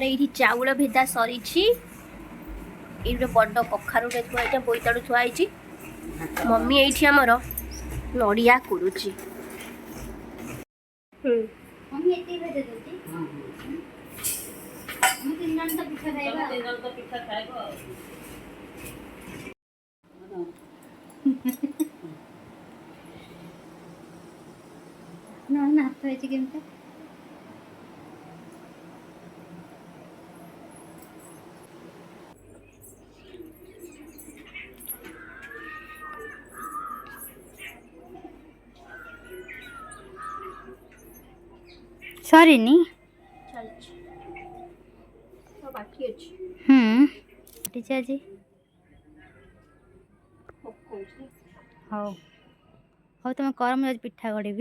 ये चाउल भेदा सरी ये बड़ कखारू थुआई बोईताड़ू थुआई मम्मी ये आमर नड़िया कुरुची सॉरी नी बाकी अच्छी टीचर जी हौ हौ तुम कर मुझे पिठा गढ़ी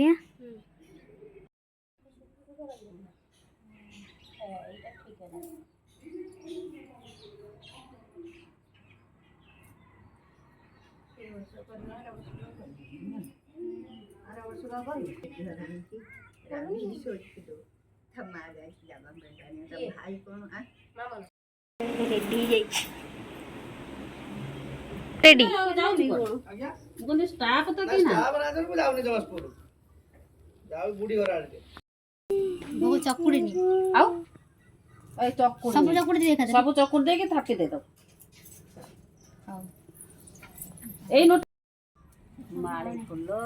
रेडी स्टाफ तो की ना बहुत चकुड़ी नी आओ ए चकुड़ सब चकुड़ी देखा सब चकुड़ दे के थापी दे दो ए नोट मारे फुल्लो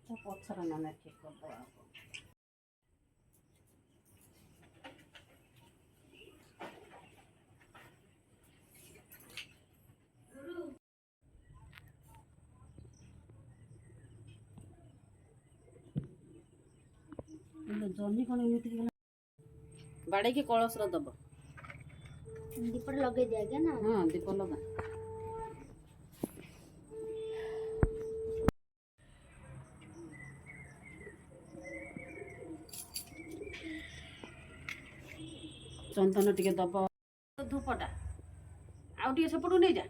तो पछरा ना मैं ठीक कर दो जन्नी कौन एमती बाड़े के कलश दब दीप लगे दिया ना हाँ दीप लगा चंदन टिके दब धूपटा आउ टिके सेपटू नहीं जा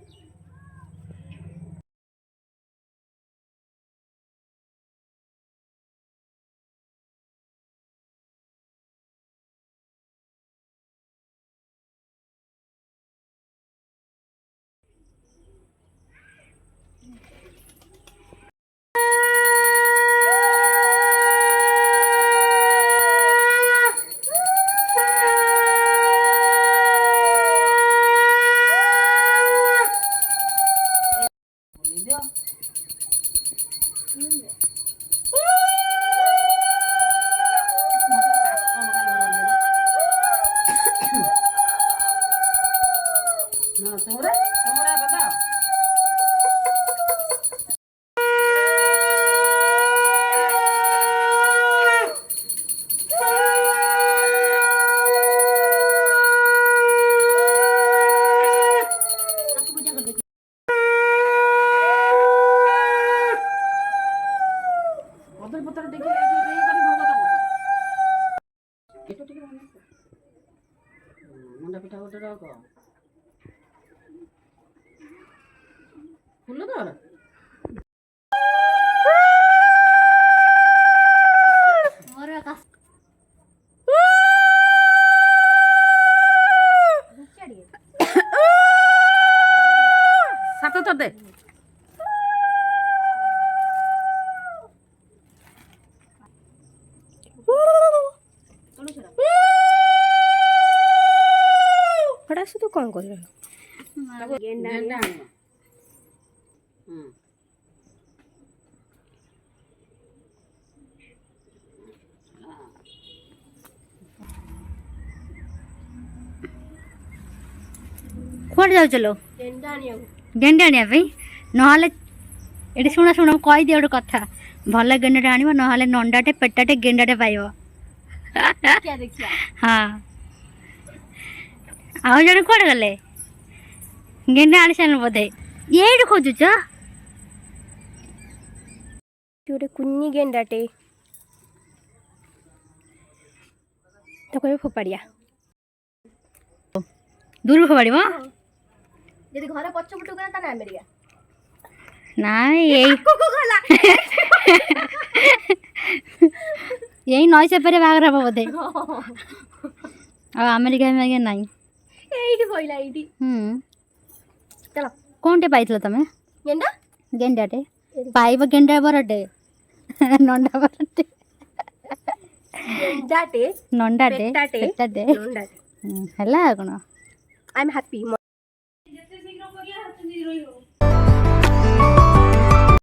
मुंडा पिठा गोटे रख फुल दर सात तो दे से तो कौन कर गेंडा कुआडे जाऊ चलो गेंडा आनिया भाई नहले एटी शुण शुण कहीदि गोटे कथा भल गेंडाटे आण ना नंडाटे पेटाटे गेंडाटे पाइब हाँ आउ जन कुआडे गले गेंडा आनी सारे बोधे ये खोजुच गोटे कुनी गेंडाटे तो कह फोपाड़िया ଦୂରକୁ ଫୋପାଡ଼ିବ ଯଦି ଘର ପଛପଟକୁ ଗଲା ତାହେଲେ ଆମେରିକା। ନାଇଁ ଏଇ ନଈ ସେପାରେ ବାହାଘର ହବ ବୋଧେ। ଆଉ ଆମେରିକା ନାହିଁ। ଏଇଠି ପଇଲା ଏଇଠି। ଚାଲ କ'ଣଟେ ପାଇଥିଲ ତମେ? ଗେଣ୍ଡା ଗେଣ୍ଡାଟେ ପାଇବ, ଗେଣ୍ଡା ବରଟେ ନଣ୍ଡା ବରଟେ ଗେଣ୍ଡାଟେ ନଣ୍ଡାଟେ ପେଟାଟେ, ପେଟାଟେ ନଣ୍ଡାଟେ। ହେଲା ଆଉ କ'ଣ। I M happy. ଯେତେ ଶୀଘ୍ର କରିବା ସେତେ ଶୀଘ୍ର ହିଁ ହବ।